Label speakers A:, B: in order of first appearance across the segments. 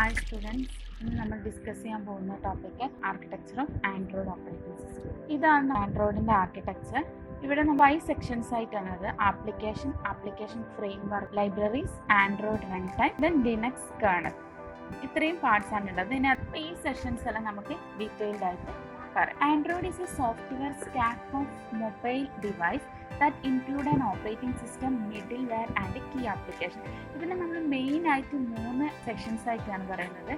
A: Hi students, ഇന്ന് നമ്മൾ discuss ചെയ്യാൻ പോകുന്ന topic architecture of Android operating system. ഇതാണ് ആൻഡ്രോയിഡിന്റെ ആർക്കിടെക്ചർ. ഇവിടെ നമ്മൾ 5 സെക്ഷൻസ് ആയിട്ടാണത്. Application framework, libraries, Android run time, then Linux kernel. ഇത്രയും പാർട്സ് ആണ് ഉള്ളത്. ഇതിനകത്ത് ഈ സെഷൻസ് എല്ലാം നമുക്ക് ഡീറ്റെയിൽഡ് ആയിട്ട് പറയാം. Android is A software stack of mobile device that include an operating system, middleware and key application. ഇതിന് നമ്മൾ മെയിൻ ആയിട്ട് 3 സെക്ഷൻസ് ആയിട്ടാണ് പറയുന്നത്.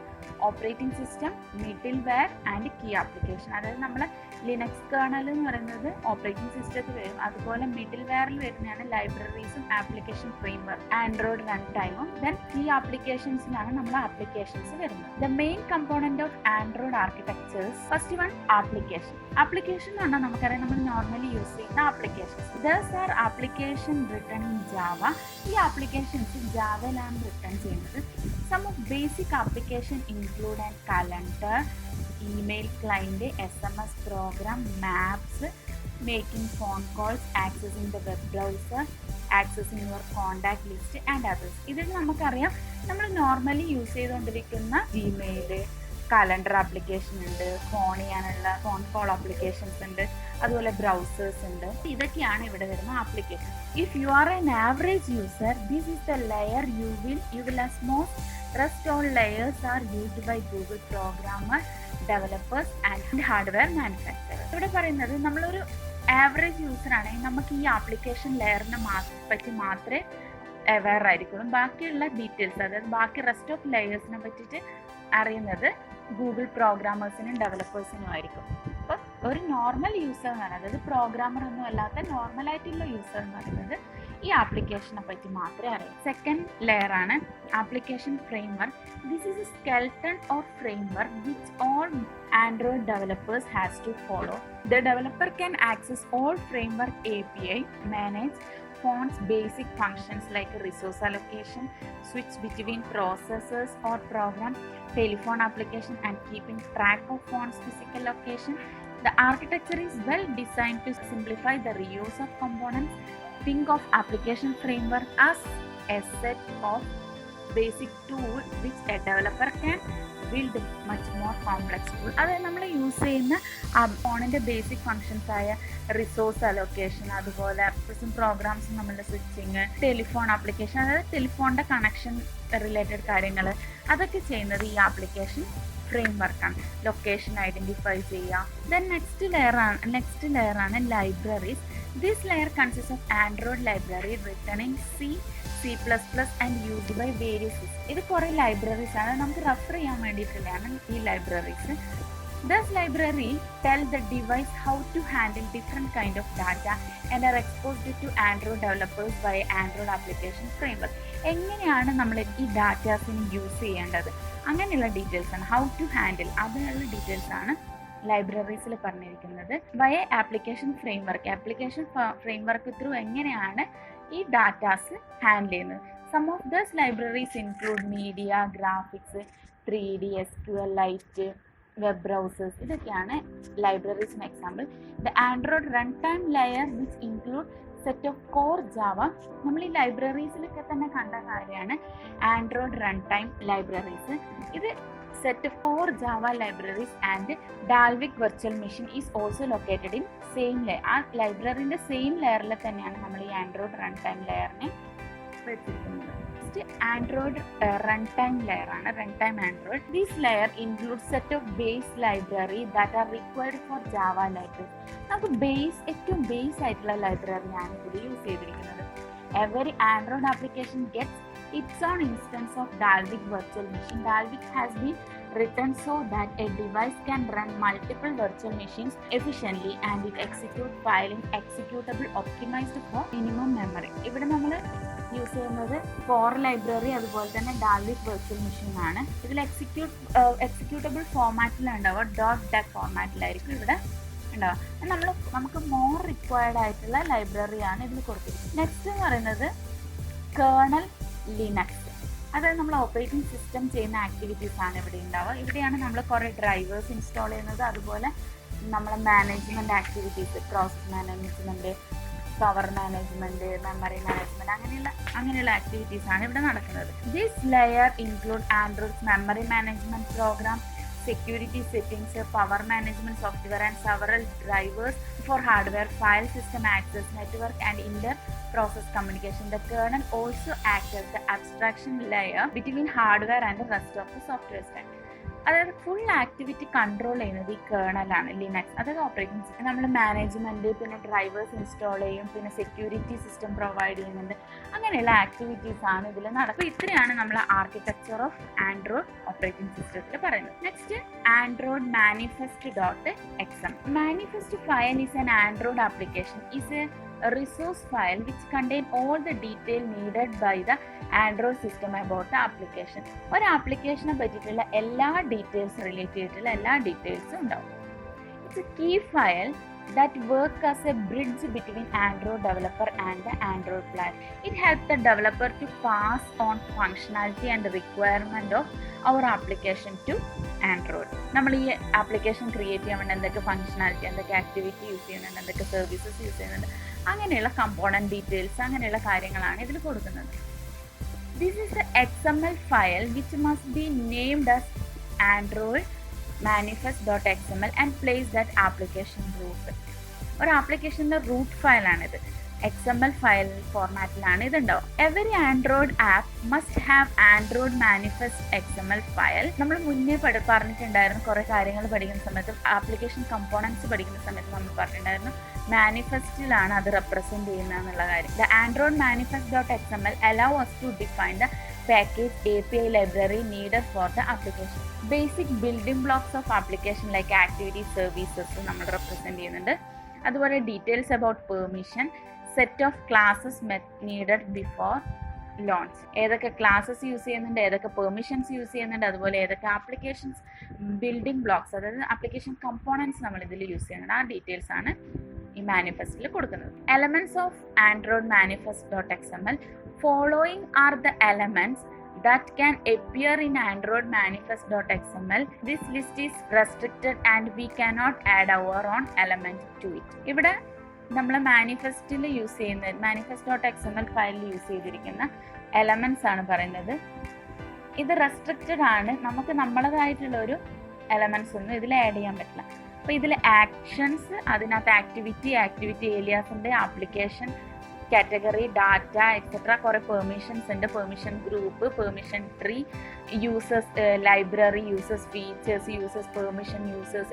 A: Operating system, middleware and key application. അതായത് നമ്മൾ ലിനക്സ് കേർണൽ എന്ന് പറയുന്നത് ഓപ്പറേറ്റിംഗ് സിസ്റ്റത്തിൽ വരും. അതുപോലെ മിഡിൽവെയറിൽ വരുന്നതാണ് ലൈബ്രറീസും ആപ്ലിക്കേഷൻ ഫ്രെയിംവർക്ക്, ആൻഡ്രോയിഡ് റൺ ടൈമും. ദെൻ കീ ആപ്ലിക്കേഷൻസിലാണ് നമ്മൾ ആപ്ലിക്കേഷൻസ് വരുന്നത്. The main component of Android architectures. First one application. Application എന്ന് പറഞ്ഞാൽ നമുക്കറിയാം നമ്മൾ നോർമലി യൂസ് ചെയ്യുന്ന applications. These are application written in Java. ഈ ആപ്ലിക്കേഷൻസ് ജാവയിലാണ് റിട്ടേൺ ചെയ്യുന്നത്. Some of basic application include an calendar, email client, SMS program, maps, making phone calls, accessing the web browser, accessing your contact list and others. ഇതിൽ നമുക്കറിയാം നമ്മൾ normally use ചെയ്തുകൊണ്ടിരിക്കുന്ന Gmail, calendar application ഉണ്ട്, phone ചെയ്യാനുള്ള phone call applications ഉണ്ട്, അതുപോലെ browsers ഉണ്ട്. ഇതൊക്കെയാണ് ഇവിടെ വരുന്ന application. If you are N average user, this is the layer you will as most rest all layers are used by Google programmer, developers and hardware manufacturers. ഇവിടെ പറയുന്നത് നമ്മളൊരു average user ആണെങ്കിൽ നമുക്ക് ഈ ആപ്ലിക്കേഷൻ ലെയറിനെ പറ്റി മാത്രമേ അവെയർ ആയിരിക്കുള്ളൂ. ബാക്കിയുള്ള details, അതായത് ബാക്കി റെസ്റ്റ് ഓഫ് ലെയേഴ്സിനെ പറ്റിയിട്ട് അറിയുന്നത് ഗൂഗിൾ പ്രോഗ്രാമേഴ്സിനും ഡെവലപ്പേഴ്സിനും ആയിരിക്കും. അപ്പോൾ ഒരു നോർമൽ യൂസർ എന്ന് പറയുന്നത്, അതായത് പ്രോഗ്രാമർ ഒന്നും അല്ലാത്ത നോർമലായിട്ടുള്ള യൂസർ എന്ന് പറയുന്നത് ഈ ആപ്ലിക്കേഷനെ പറ്റി മാത്രമേ അറിയൂ. സെക്കൻഡ് ലെയർ ആണ് application framework. This is A skeleton or framework which all Android developers has to follow. The developer can access all framework API, manage fonts basic functions like resource allocation, switch between processors or program, telephone application and keeping track of fonts physical location. The architecture is well designed to simplify the reuse of components. Think of application framework as a set of basic tools which a developer can build much more complex tool. അതായത് നമ്മൾ use ചെയ്യുന്ന ഫോണിൻ്റെ basic functions ആയ resource allocation, അതുപോലെ programmes, നമ്മളുടെ switching, telephone application, അതായത് ടെലിഫോണിൻ്റെ connection related കാര്യങ്ങൾ, അതൊക്കെ ചെയ്യുന്നത് ഈ ആപ്ലിക്കേഷൻ ഫ്രെയിംവർക്കാണ്. ലൊക്കേഷൻ ഐഡൻറ്റിഫൈ ചെയ്യുക. ദെൻ നെക്സ്റ്റ് ലെയർ ആണ് libraries. This layer consists of Android library written in C++ and used by various systems. ഇത് കുറേ ലൈബ്രറീസ് ആണ്, നമുക്ക് റെഫർ ചെയ്യാൻ വേണ്ടിയിട്ടുള്ളതാണ് ഈ libraries. This library tell the device how to handle different kind of data and are exposed to Android developers by Android application framework. എങ്ങനെയാണ് നമ്മൾ ഈ ഡാറ്റാസിന് യൂസ് ചെയ്യേണ്ടത്, അങ്ങനെയുള്ള ഡീറ്റെയിൽസ് ആണ്. ഹൗ ടു ഹാൻഡിൽ, അതിനുള്ള ഡീറ്റെയിൽസ് ആണ് ലൈബ്രറീസിൽ പറഞ്ഞിരിക്കുന്നത്. വയ ആപ്ലിക്കേഷൻ ഫ്രെയിംവർക്ക് ത്രൂ എങ്ങനെയാണ് ഈ ഡാറ്റാസ് ഹാൻഡിൽ ചെയ്യുന്നത്. Some of those libraries include media, graphics, 3D, SQL lite, web browsers. ഇതൊക്കെയാണ് ലൈബ്രറീസിന് example. The Android run time layer which include set of core Java. നമ്മൾ ഈ ലൈബ്രറീസിലൊക്കെ തന്നെ കണ്ട കാര്യമാണ് ആൻഡ്രോയിഡ് റൺ ടൈം ലൈബ്രറീസ്. ഇത് set of core Java libraries and Dalvik virtual machine is also located in same layer. ആ ലൈബ്രറിൻ്റെ same ലെയറിൽ തന്നെയാണ് നമ്മൾ ഈ ആൻഡ്രോയിഡ് റൺ ടൈം ലെയറിനെ വെച്ചിരിക്കുന്നത്. ആൻഡ്രോയിഡ് റൺ ടൈം ലെയർ ആണ് run time Android. This layer include set of base library that are required for Java library. നമുക്ക് ഏറ്റവും base ആയിട്ടുള്ള ലൈബ്രറിയാണ് ഇതിൽ യൂസ് ചെയ്തിരിക്കുന്നത്. Every Android application gets its own instance of Dalvik virtual machine. Dalvik has been written so that a device can run multiple virtual machines efficiently and it execute file in executable optimized for minimum memory. ഇവിടെ നമ്മൾ use ചെയ്യുന്നത് core library, അതുപോലെ തന്നെ Dalvik virtual machine ആണ്. ഇതിൽ executable ഫോർമാറ്റിലുണ്ടാവുക, .dec ഫോർമാറ്റിലായിരിക്കും ഇവിടെ ഉണ്ടാവുക. നമുക്ക് മോർ റിക്വയർഡ് ആയിട്ടുള്ള ലൈബ്രറിയാണ് ഇതിൽ കൊടുത്തിരിക്കുന്നത്. നെക്സ്റ്റ് എന്ന് പറയുന്നത് കേർണൽ ലിനക്സ്. അതായത് നമ്മൾ ഓപ്പറേറ്റിംഗ് സിസ്റ്റം ചെയ്യുന്ന ആക്ടിവിറ്റീസ് ആണ് ഇവിടെ ഉണ്ടാവുക. ഇവിടെയാണ് നമ്മൾ കുറേ ഡ്രൈവേഴ്സ് ഇൻസ്റ്റാൾ ചെയ്യുന്നത്, അതുപോലെ നമ്മളെ management activities, process management, power management, memory management അങ്ങനെയുള്ള ആക്ടിവിറ്റീസ് ആണ് ഇവിടെ നടക്കുന്നത്. This layer include Android's memory management program, security settings, power management software and several drivers for hardware, file system access, network and inter-process communication. The kernel also acts as the abstraction layer between hardware and the rest of the software stack. അതായത് full activity control ചെയ്യുന്നത് ഈ കേർണലാണ്, Linux. അതായത് operating system നമ്മൾ management, പിന്നെ drivers install ചെയ്യും, പിന്നെ security system provide ചെയ്യുന്നുണ്ട്. അങ്ങനെയുള്ള ആക്ടിവിറ്റീസ് ആണ് ഇതിൽ നടക്കുക. ഇത്രയാണ് നമ്മൾ ആർക്കിടെക്ചർ ഓഫ് ആൻഡ്രോയിഡ് ഓപ്പറേറ്റിംഗ് സിസ്റ്റത്തിൽ പറയുന്നത്. Next, Android manifest .xml. Manifest file is an Android application is a resource file which contain all the detail needed by the Android system about the application. ഒരു ആപ്ലിക്കേഷനെ പറ്റിയിട്ടുള്ള എല്ലാ details relate ചെയ്തിട്ടുള്ള എല്ലാ ഡീറ്റെയിൽസും ഉണ്ടാവും. It's a key file that work as a bridge between Android developer and the Android platform. It helps the developer to pass on functionality and requirement of our application to Android. നമ്മൾ ഈ application create ചെയ്യാൻ വേണ്ടി എന്തൊക്കെ functionality, എന്തൊക്കെ activity use ചെയ്യുന്നുണ്ട്, എന്തൊക്കെ services use ചെയ്യുന്നുണ്ട്, അങ്ങനെയുള്ള കമ്പോണന്റ് ഡീറ്റെയിൽസ്, അങ്ങനെയുള്ള കാര്യങ്ങളാണ് ഇതിൽ കൊടുക്കുന്നത്. This is the XML file which must be named as Android manifest.xml and place that application root. ഒരു ആപ്ലിക്കേഷൻ്റെ റൂട്ട് ഫയലാണിത്. XML ഫയൽ ഫോർമാറ്റിലാണ് ഇതുണ്ടാവും. Every Android app must have Android manifest XML file. നമ്മൾ മുന്നേ പറഞ്ഞിട്ടുണ്ടായിരുന്നു, കുറേ കാര്യങ്ങൾ പഠിക്കുന്ന സമയത്ത്, ആപ്ലിക്കേഷൻ കമ്പോണൻസ് പഠിക്കുന്ന സമയത്ത് നമ്മൾ പറഞ്ഞിട്ടുണ്ടായിരുന്നു മാനിഫെസ്റ്റിലാണ് അത് റെപ്രസെൻറ്റ് ചെയ്യുന്നത് എന്നുള്ള കാര്യം. The Android manifest.xml allow us to define the package API library needed for the application. Basic building blocks of application like activity services നമ്മൾ റെപ്രസെൻറ്റ് ചെയ്യുന്നുണ്ട്. അതുപോലെ details about permission, set of classes needed before launch, ഏതൊക്കെ classes use ചെയ്യുന്നുണ്ട്, ഏതൊക്കെ permissions use ചെയ്യുന്നുണ്ട്, അതുപോലെ ഏതൊക്കെ applications building blocks, അതായത് ആപ്ലിക്കേഷൻ കമ്പോണൻസ് നമ്മൾ ഇതിൽ യൂസ് ചെയ്യുന്നുണ്ട്, ആ ഡീറ്റെയിൽസ് ആണ് ഈ മാനിഫെസ്റ്റിൽ കൊടുക്കുന്നത്. Elements of Android manifest.xml. Following are the elements that can appear in Android manifest.xml. This list is restricted and we cannot add our own element to it. ഇവിടെ നമ്മൾ മാനിഫെസ്റ്റിൽ use ചെയ്യുന്ന manifest.xml ഫയലിൽ use ചെയ്തിരിക്കുന്ന elements ആണ് പറയുന്നത്. ഇത് restricted ആണ്, നമുക്ക് നമ്മളതായിട്ടുള്ള ഒരു എലമെന്റ്സ് ഒന്നും ഇതിൽ ആഡ് ചെയ്യാൻ പറ്റില്ല. അപ്പോൾ ഇതിൽ ആക്ഷൻസ്, അതിനകത്ത് ആക്ടിവിറ്റി ഏലിയാസിൻ്റെ, ആപ്ലിക്കേഷൻ കാറ്റഗറി, ഡാറ്റ എക്സെട്ര, കുറേ പെർമിഷൻസ് ഉണ്ട്, permission group, permission tree, users library, users features, users permission, users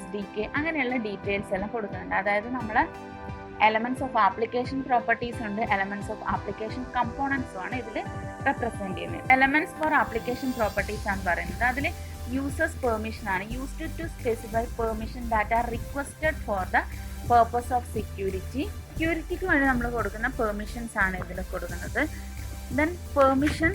A: SDK, അങ്ങനെയുള്ള ഡീറ്റെയിൽസ് എല്ലാം കൊടുക്കുന്നുണ്ട്. അതായത് നമ്മൾ എലമെന്റ്സ് ഓഫ് ആപ്ലിക്കേഷൻ പ്രോപ്പർട്ടീസ് ഉണ്ട്, എലമെന്റ്സ് ഓഫ് ആപ്ലിക്കേഷൻ കമ്പോണൻസും ആണ് ഇതിൽ റെപ്രസെൻറ്റ് ചെയ്യുന്നത്. എലമെന്റ്സ് ഫോർ ആപ്ലിക്കേഷൻ പ്രോപ്പർട്ടീസ് ആണ് പറയുന്നത്. അതിൽ യൂസേഴ്സ് പെർമിഷൻ ആണ്, used to specify permission that are requested for the purpose of സെക്യൂരിറ്റിക്ക് വേണ്ടി നമ്മൾ കൊടുക്കുന്ന പെർമിഷൻസ് ആണ് ഇതിൽ കൊടുക്കുന്നത്. Then permission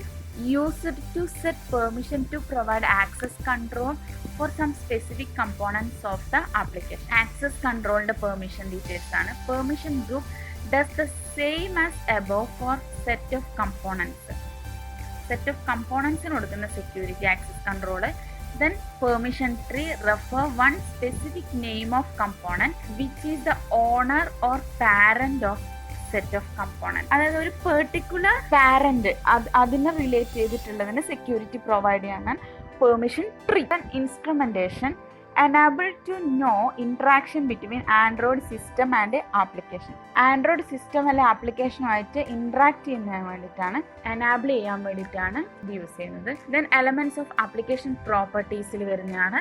A: used to set permission to provide access control for some specific components of the application. Access കൺട്രോളിൻ്റെ permission details ആണ്. Permission group does the same as above for set of components. Set of കമ്പോണൻസിന് കൊടുക്കുന്ന security access control. Then permission tree refer one specific name of component which is the owner or parent of set of component. അതായത് ഒരു particular parent അതിനെ relate ചെയ്തിട്ടുള്ളതിന് security provide ചെയ്യാൻ permission tree. Instrumentation enable to know interaction between Android system and application. Android system അല്ലെ ആപ്ലിക്കേഷനുമായിട്ട് interact ചെയ്യുന്നതിന് വേണ്ടിയിട്ടാണ്, enable ചെയ്യാൻ വേണ്ടിയിട്ടാണ് ഇത് യൂസ് ചെയ്യുന്നത്. ദെൻ എലമെന്റ്സ് ഓഫ് ആപ്ലിക്കേഷൻ പ്രോപ്പർട്ടീസിൽ വരുന്നതാണ്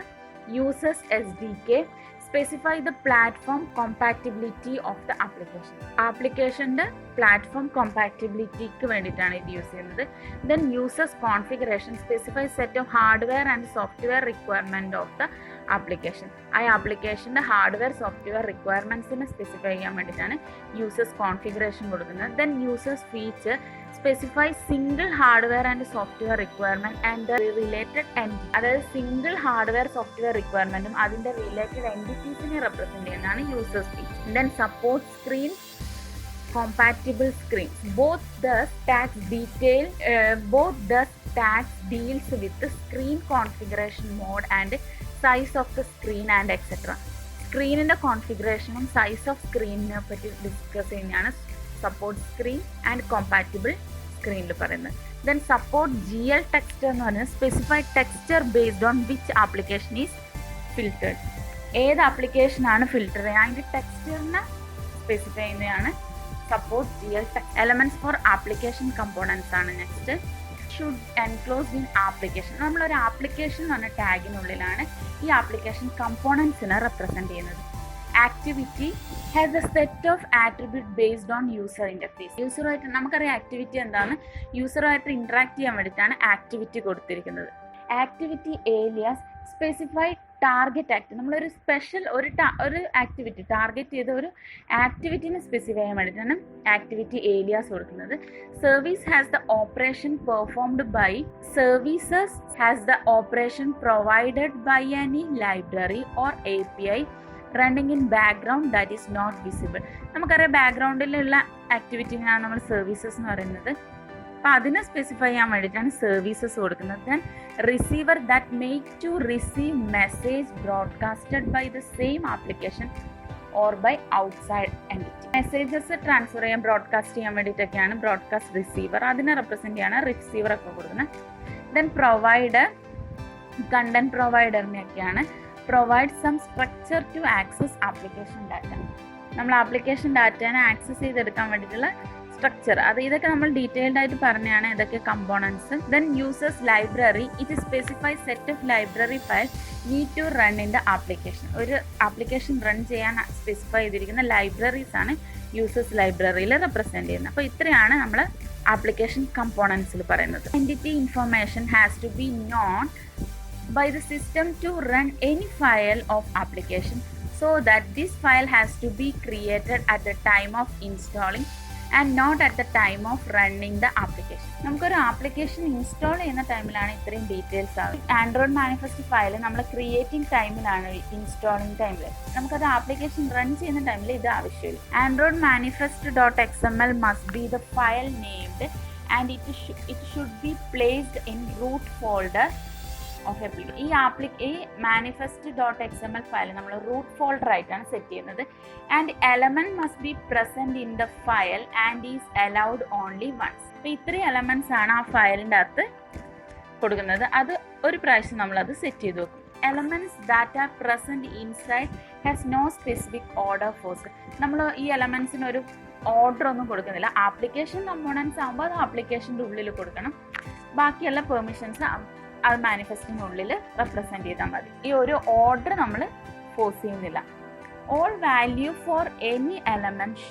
A: users SDK. Specify the platform compatibility of the application. ആപ്ലിക്കേഷൻ്റെ പ്ലാറ്റ്ഫോം കോമ്പാക്റ്റിബിലിറ്റിക്ക് വേണ്ടിയിട്ടാണ് ഇത് യൂസ് ചെയ്യുന്നത്. Then users configuration specify set of hardware and software requirement of the application. ആ ആപ്ലിക്കേഷൻ്റെ ഹാർഡ്വെയർ സോഫ്റ്റ്വെയർ റിക്വയർമെൻറ്റ്സിനെ സ്പെസിഫൈ ചെയ്യാൻ വേണ്ടിയിട്ടാണ് യൂസേഴ്സ് കോൺഫിഗറേഷൻ കൊടുക്കുന്നത്. Then users feature specify single hardware and software requirement and the related entity. അതായത് single hardware software റിക്വയർമെൻറ്റും അതിൻ്റെ related എൻറ്റിറ്റീസിനെ represent ചെയ്യുന്നതാണ് users feature. Then support screen compatible screens. Both thus tags deals with the screen configuration mode and size of the screen and etc. സ്ക്രീനിൻ്റെ കോൺഫിഗറേഷനും size of സ്ക്രീനിനെ പറ്റി discuss ചെയ്യുന്നതാണ് support screen and compatible സ്ക്രീനിൽ പറയുന്നത്. Then support GL texture എന്ന് പറയുന്നത് specified texture based on which application is filtered. ഏത് ആപ്ലിക്കേഷനാണ് ഫിൽറ്റർ ചെയ്യുക അതിൻ്റെ ടെക്സ്റ്ററിനെ സ്പെസിഫൈ ചെയ്യുന്നതാണ് support GL text. Elements for application components ആണ് next. Should enclosed in application. നമ്മളൊരു ആപ്ലിക്കേഷൻ എന്ന് പറഞ്ഞ ടാഗിനുള്ളിലാണ് ഈ ആപ്ലിക്കേഷൻ കമ്പോണൻസിനെ റെപ്രസെൻറ്റ് ചെയ്യുന്നത്. Activity has a set of attribute based on user interface. യൂസറുമായിട്ട് നമുക്കറിയാം ആക്ടിവിറ്റി എന്താണ്, യൂസറുമായിട്ട് ഇൻട്രാക്ട് ചെയ്യാൻ വേണ്ടിയിട്ടാണ് ആക്ടിവിറ്റി കൊടുത്തിരിക്കുന്നത്. Activity alias specified target act. നമ്മളൊരു സ്പെഷ്യൽ ഒരു ആക്ടിവിറ്റി ടാർഗറ്റ് ചെയ്ത ഒരു ആക്ടിവിറ്റിനെ സ്പെസിഫൈ ചെയ്യാൻ വേണ്ടിയിട്ടാണ് ആക്ടിവിറ്റി ഏലിയാസ് കൊടുക്കുന്നത്. Service has the operation performed by services has the operation provided by any library or API running in background that is not visible. നമുക്കറിയാം ബാക്ക്ഗ്രൗണ്ടിലുള്ള ആക്ടിവിറ്റിനാണ് നമ്മൾ സർവീസസ് എന്ന് പറയുന്നത്. അപ്പോൾ അതിനെ സ്പെസിഫൈ ചെയ്യാൻ വേണ്ടിയിട്ടാണ് സർവീസസ് കൊടുക്കുന്നത്. Then receiver that make to receive message broadcasted by the same application or by outside entity. Messages transfer ചെയ്യാൻ ബ്രോഡ്കാസ്റ്റ് ചെയ്യാൻ വേണ്ടിയിട്ടൊക്കെയാണ് ബ്രോഡ്കാസ്റ്റ് റിസീവർ, അതിനെ റെപ്രസെൻറ്റ് ചെയ്യാണ് റിസീവറൊക്കെ കൊടുക്കുന്നത്. ദെൻ പ്രൊവൈഡർ കണ്ടന്റ് പ്രൊവൈഡറിനെയൊക്കെയാണ് provide some structure to access application data. നമ്മൾ application ഡാറ്റേനെ ആക്സസ് ചെയ്തെടുക്കാൻ വേണ്ടിയിട്ടുള്ള സ്ട്രക്ചർ, ഇതൊക്കെ നമ്മൾ ഡീറ്റെയിൽഡ് ആയിട്ട് പറഞ്ഞാണ് ഇതൊക്കെ components. Then users library it specify set of library file need to run in the application. ഒരു ആപ്ലിക്കേഷൻ റൺ ചെയ്യാൻ സ്പെസിഫൈ ചെയ്തിരിക്കുന്ന ലൈബ്രറീസ് ആണ് യൂസേഴ്സ് ലൈബ്രറിയിൽ റെപ്രസെൻറ്റ് ചെയ്യുന്നത്. അപ്പോൾ ഇത്രയാണ് നമ്മൾ ആപ്ലിക്കേഷൻ കമ്പോണൻസിൽ പറയുന്നത്. Entity information has to be known by the system to run any file of application, so that this file has to be created at the time of installing and not at the time of running the application. നമുക്കൊരു application install ചെയ്യുന്ന ടൈമിലാണ് ഇത്രയും details ആവും. Android manifest file നമ്മൾ creating ടൈമിലാണ്, installing ടൈമിൽ. നമുക്കത് application run ചെയ്യുന്ന ടൈമിൽ ഇത് ആവശ്യമില്ല. Android manifest .xml must be the file named and it should be placed in root folder of application. ഈ manifest.xml ഫയൽ നമ്മൾ റൂട്ട് ഫോൾഡർ ആയിട്ടാണ് സെറ്റ് ചെയ്യുന്നത്. And element must be present in the file and is allowed only once. അപ്പോൾ ഇത്രയും elements ആണ് ആ ഫയലിൻ്റെ അകത്ത് കൊടുക്കുന്നത്. അത് ഒരു പ്രാവശ്യം നമ്മളത് സെറ്റ് ചെയ്ത് വെക്കും. Elements that are present inside has no specific order force. നമ്മൾ ഈ എലമെന്റ്സിന് ഒരു ഓർഡർ ഒന്നും കൊടുക്കുന്നില്ല. ആപ്ലിക്കേഷൻ കമ്പോണൻസ് ആകുമ്പോൾ അത് ആപ്ലിക്കേഷൻ്റെ ഉള്ളിൽ കൊടുക്കണം. ബാക്കിയുള്ള പെർമിഷൻസ് അത് മാനിഫെസ്റ്റിനുള്ളിൽ റെപ്രസെൻറ്റ് ചെയ്താൽ മതി. ഈ ഒരു ഓർഡർ നമ്മൾ ഫോഴ്സ് ചെയ്യുന്നില്ല. All value for any element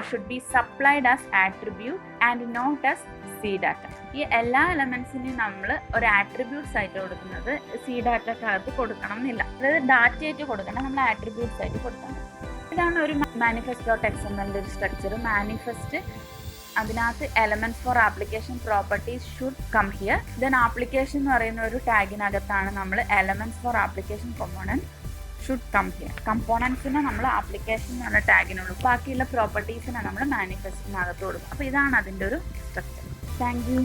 A: should be supplied as attribute and not as C data. ഈ എല്ലാ എലമെന്റ്സിനെയും നമ്മൾ ഒരു ആട്രിബ്യൂട്ട്സ് ആയിട്ട് കൊടുക്കുന്നത് സി ഡാറ്റക്കകത്ത് കൊടുക്കണം എന്നില്ല. അതായത് ഡാറ്റയായിട്ട് കൊടുക്കണം, നമ്മൾ ആട്രിബ്യൂട്ട്സ് ആയിട്ട് കൊടുക്കണം. ഇതാണ് ഒരു manifest.xml ഒരു സ്ട്രക്ചർ. മാനിഫെസ്റ്റ് അതിനകത്ത് elements for application properties should come here. Then application എന്ന് പറയുന്ന ഒരു ടാഗിനകത്താണ് നമ്മൾ elements for application component should come here. കമ്പോണൻസിനെ നമ്മൾ ആപ്ലിക്കേഷൻ എന്ന് പറഞ്ഞ ടാഗിനുള്ളൂ, ബാക്കിയുള്ള പ്രോപ്പർട്ടീസിനെ നമ്മൾ മാനിഫെസ്റ്റിനകത്ത് കൊടുക്കും. അപ്പോൾ ഇതാണ് അതിൻ്റെ ഒരു സ്ട്രക്ചർ. Thank you.